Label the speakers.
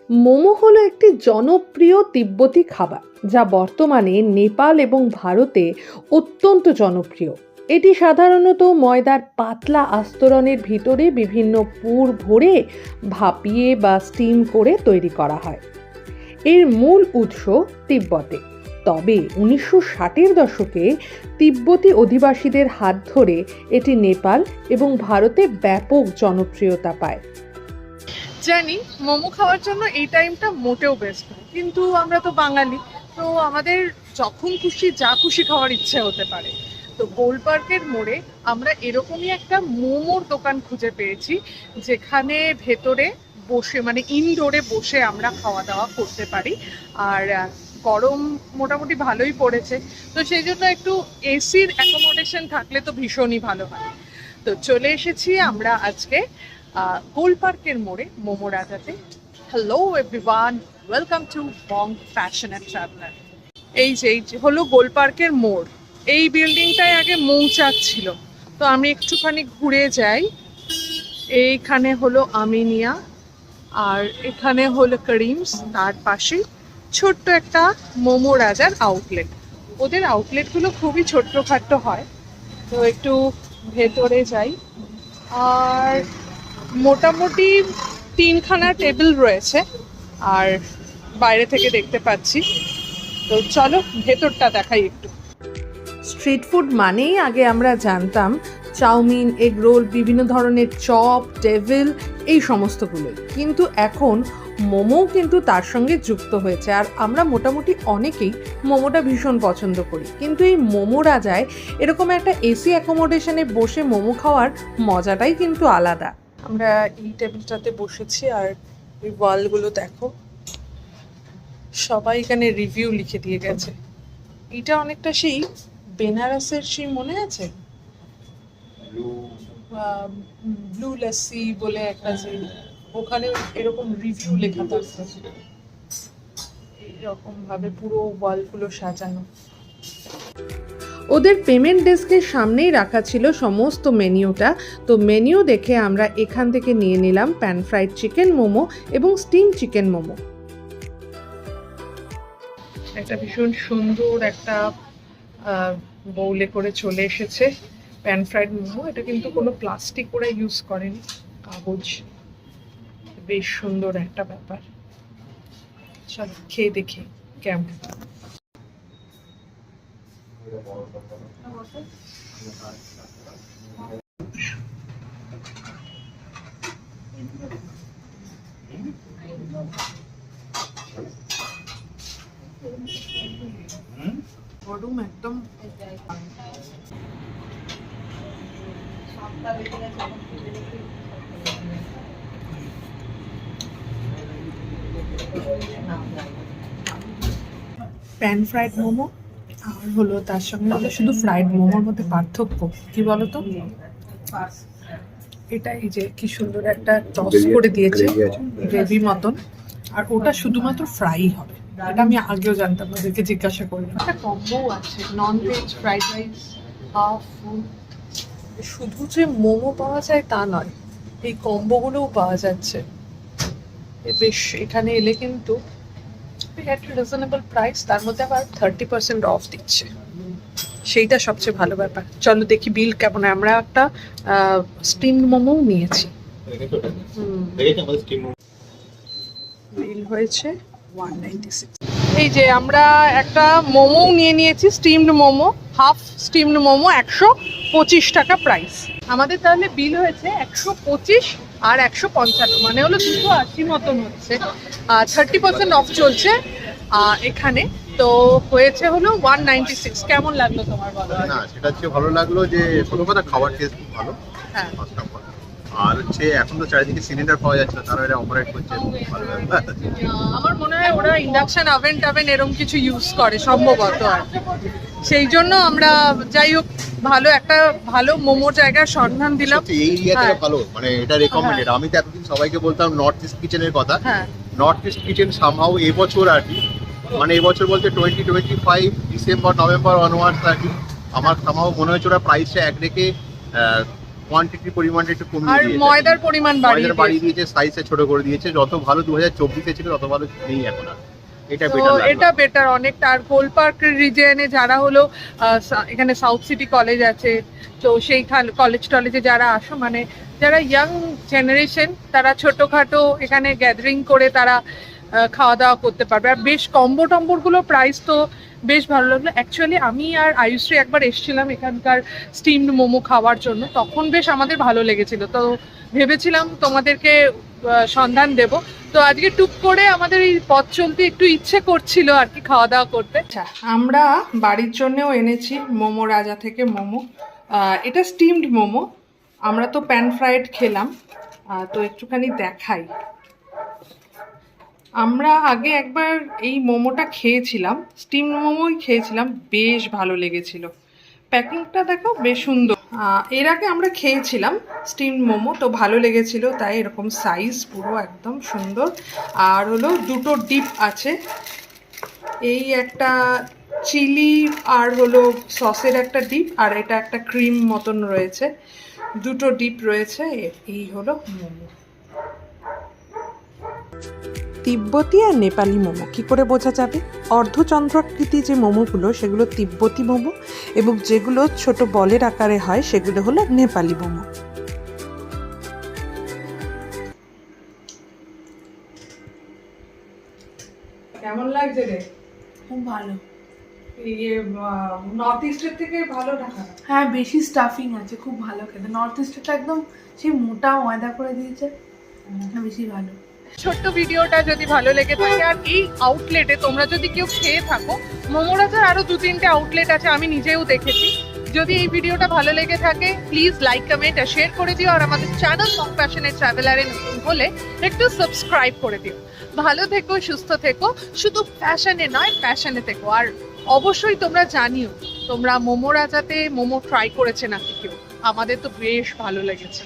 Speaker 1: মোমো হলো একটি জনপ্রিয় তিব্বতী খাবার যা বর্তমানে নেপাল এবং ভারতে অত্যন্ত জনপ্রিয়। এটি সাধারণত ময়দার পাতলা আস্তরণের ভিতরে বিভিন্ন পুর ভরে ভাপিয়ে বা স্টিম করে তৈরি করা হয়। এর মূল উৎস তিব্বতে, তবে 1960-এর দশকে তিব্বতী অধিবাসীদের হাত ধরে এটি নেপাল এবং ভারতে ব্যাপক জনপ্রিয়তা পায়।
Speaker 2: জানি মোমো খাওয়ার জন্য এই টাইমটা মোটেও বেস্ট নয়, কিন্তু আমরা তো বাঙালি, তো আমাদের যখন খুশি যা খুশি খাওয়ার ইচ্ছে হতে পারে। তো গোলপার্কের মোড়ে আমরা এরকমই একটা মোমোর দোকান খুঁজে পেয়েছি, যেখানে ভেতরে বসে মানে ইনডোরে বসে আমরা খাওয়া দাওয়া করতে পারি। আর গরম মোটামুটি ভালোই পড়েছে, তো সেই জন্য একটু এসির অ্যাকোমোডেশন থাকলে তো ভীষণই ভালো হয়। তো চলে এসেছি আমরা আজকে গোলপার্কের মোড়ে মোমো রাজাতে। Hello everyone, welcome to Bong fashion and traveller. এই যে হলো গোলপার্কের মোড়। এই বিল্ডিংটায় আগে মৌচাক ছিল, তো আমি একটুখানি ঘুরে যাই। এইখানে হলো আমিনিয়া, আর এখানে হলো করিমস, তার পাশে ছোট্ট একটা মোমো রাজার আউটলেট। ওদের আউটলেটগুলো খুবই ছোট্টখাট্ট হয়, তো একটু ভেতরে যাই। আর মোটামুটি 3খানা টেবিল রয়েছে, আর বাইরে থেকে দেখতে পাচ্ছি। তো চলো ভেতরটা দেখাই একটু।
Speaker 1: স্ট্রিট ফুড মানেই আগে আমরা জানতাম চাউমিন, এগ রোল, বিভিন্ন ধরনের চপ, ডেভিল, এই সমস্তগুলোই, কিন্তু এখন মোমোও কিন্তু তার সঙ্গে যুক্ত হয়েছে। আর আমরা মোটামুটি অনেকেই মোমোটা ভীষণ পছন্দ করি, কিন্তু এই মোমো রাজায় এরকম একটা এসি অ্যাকোমোডেশনে বসে মোমো খাওয়ার মজাটাই কিন্তু আলাদা।
Speaker 2: আমরা এই টেবিলটাতে বসেছি, আর এই ওয়ালগুলো দেখো, সবাই এখানে রিভিউ লিখে দিয়ে গেছে। এটা অনেকটা সেই বেনারসের সেই, মনে আছে ব্লু লস্যি বলে একটা, যে ওখানে এরকম রিভিউ লেখা থাকছে। এইরকম ভাবে পুরো ওয়ালগুলো সাজানো।
Speaker 1: ওদের পেমেন্ট ডেস্কের সামনেই রাখা ছিল সমস্ত মেনিউটা। তো মেনিউ দেখে আমরা এখান থেকে নিয়ে নিলাম প্যান ফ্রাইড চিকেন মোমো এবং স্টিম চিকেন মোমো।
Speaker 2: একটা ভীষণ সুন্দর একটা বৌলে করে চলে এসেছে প্যান ফ্রাইড মোমো। এটা কিন্তু কোনো প্লাস্টিক ওরা ইউজ করেনি, কাগজ। বেশ সুন্দর একটা ব্যাপার। চল খেয়ে দেখি কেমন। গরম একদম। প্যান ফ্রাইড মোমো আর হলো তার সঙ্গে হলো শুধু ফ্রাইড মোমোর মধ্যে পার্থক্য কি বলতো? এটা এই যে কি সুন্দর একটা টস করে দিয়েছে গ্রেভি মতন, আর ওটা শুধুমাত্র ফ্রাই হবে। এটা আমি আগেও জানতাম, ওদেরকে জিজ্ঞাসা করলাম। একটা কম্বো আছে, non veg fried rice, half food. শুধু যে মোমো পাওয়া যায় তা নয়, এই কম্বোগুলোও পাওয়া যাচ্ছে। বেশ, এখানে এলে কিন্তু একটা রিজনেবল প্রাইস, তার মধ্যে আবার 30% অফ দিচ্ছে, সেইটা সবচেয়ে ভালো ব্যাপার। চলো দেখি বিল কেমন। আমরা একটা স্টিম মোমো নিয়েছি, বিল হয়েছে 196। এই যে আমরা একটা মোমো নিয়ে নিয়েছি, steamed momo, half steamed momo, 125 টাকা প্রাইস। আমাদের তাহলে বিল হয়েছে 125 আর 155, মানে হলো 280 মতন হচ্ছে। 30% অফ চলছে এখানে, তো হয়েছে হলো 196। কেমন লাগলো তোমার বলো?
Speaker 3: না, সেটা হচ্ছে ভালো লাগলো যে প্রথম কথা খাবার টেস্ট খুব ভালো।
Speaker 2: হ্যাঁ,
Speaker 3: আর হচ্ছে এখন তো চারিদিকে সিলিন্ডার পাওয়া যাচ্ছে না, তারা এটা অপারেট করছে, ভালো ব্যাপার।
Speaker 2: আমার মনে হয় ওরা ইন্ডাকশন ওভেন টাভেন এরকম কিছু ইউজ করে সম্ভবত, আর সেই জন্য আমরা যাই হোক ভালো একটা ভালো মোমোর জায়গার সন্ধান দিলাম।
Speaker 3: এই এরিয়াতে ভালো, মানে এটা রেকমেন্ডেড। আমি তো এতদিন সবাইকে বলতাম নর্থ ইস্ট কিচেনের কথা।
Speaker 2: হ্যাঁ,
Speaker 3: নর্থ ইস্ট কিচেন সামহাও এবছর আর কি, মানে এবছর বলতে 2025 ডিসেম্বর নভেম্বর অনওয়ার্ডস আর কি, আমার সামহাও মনে হয়েছে ওরা প্রাইসটা এক রেখে কোয়ান্টিটির পরিমাণটা একটু কমিয়ে
Speaker 2: আর
Speaker 3: দিয়েছে।
Speaker 2: ময়দার পরিমাণ
Speaker 3: বাড়িয়ে
Speaker 2: বাড়িয়ে
Speaker 3: দিয়েছে, সাইজে ছোট করে দিয়েছে। যত ভালো 2024-এ ছিল তত ভালো নেই এখন আর। এটা
Speaker 2: তো
Speaker 3: বেটার লাগলো।
Speaker 2: এটা বেটার অনেকটা। আর গোল পার্ক রিজিয়নে যারা হলো এখানে সাউথ সিটি কলেজ আছে, তো সেই কলেজ টলেজে যারা আসো, মানে যারা ইয়াং জেনারেশন, তারা ছোটোখাটো এখানে গ্যাদারিং করে তারা খাওয়া দাওয়া করতে পারবে। আর বেশ কম্বো টম্বোরগুলো প্রাইস তো বেশ ভালো লাগলো। অ্যাকচুয়ালি আমি আর আয়ুশ্রী একবার এসেছিলাম এখানকার স্টিমড মোমো খাওয়ার জন্য, তখন বেশ আমাদের ভালো লেগেছিল। তো ভেবেছিলাম তোমাদেরকে সন্ধান দেব। তো আজকে টুক করে আমাদের এই পথ চলতে একটু ইচ্ছে করছিল আর কি খাওয়া দাওয়া করতে। আচ্ছা, আমরা বাড়ির জন্যও এনেছি মোমো রাজা থেকে মোমো। এটা স্টিমড মোমো, আমরা তো প্যান ফ্রাইড খেলাম। তো একটুখানি দেখাই। আমরা আগে একবার এই মোমোটা খেয়েছিলাম, স্টিম মোমোই খেয়েছিলাম, বেশ ভালো লেগেছিল। প্যাকিংটা দেখো বেশ সুন্দর। এর আগে আমরা খেয়েছিলাম স্টিম মোমো, তো ভালো লেগেছিল, তাই এরকম সাইজ পুরো একদম সুন্দর। আর হলো দুটো ডিপ আছে, এই একটা চিলি আর হলো সসের একটা ডিপ, আর এটা একটা ক্রিম মতন রয়েছে, দুটো ডিপ রয়েছে। এই হলো মোমো।
Speaker 4: তিব্বতি আর নেপালি মোমো কী করে বোঝা যাবে? অর্ধচন্দ্রাকৃতি যে মোমোগুলো সেগুলো তিব্বতি মোমো, এবং যেগুলো ছোট বলের আকারে হয় সেগুলো হলো নেপালি মোমো।
Speaker 2: কেমন লাগছে রে?
Speaker 5: খুব ভালো।
Speaker 2: ইয়ে নর্থ ইস্টের থেকে ভালো ঢাকা।
Speaker 5: হ্যাঁ, বেশি স্টাফিং আছে, খুব ভালো খেতে। নর্থ ইস্টটা একদম সেই মোটা ময়দা করে দিয়েছে, বেশি ভালো।
Speaker 2: ছোট্ট ভিডিওটা যদি ভালো লেগে থাকে, আর এই আউটলেটে তোমরা যদি কেউ খেয়ে থাকো, মোমোরাজার আরো 2-3টে আউটলেট আছে, আমি নিজেও দেখেছি। যদি এই ভিডিওটা ভালো লেগে থাকে, প্লিজ লাইক, কমেন্ট আর শেয়ার করে দিও। আর আমাদের চ্যানেল মম প্যাশনেট ট্রাভেলারে নতুন হলে একটু সাবস্ক্রাইব করে দিও। ভালো থেকো, সুস্থ থেকো, শুধু প্যাশনে নয় প্যাশনে থেকো। আর অবশ্যই তোমরা জানিও তোমরা মোমো রাজাতে মোমো ট্রাই করেছে নাকি কেউ। আমাদের তো বেশ ভালো লেগেছে।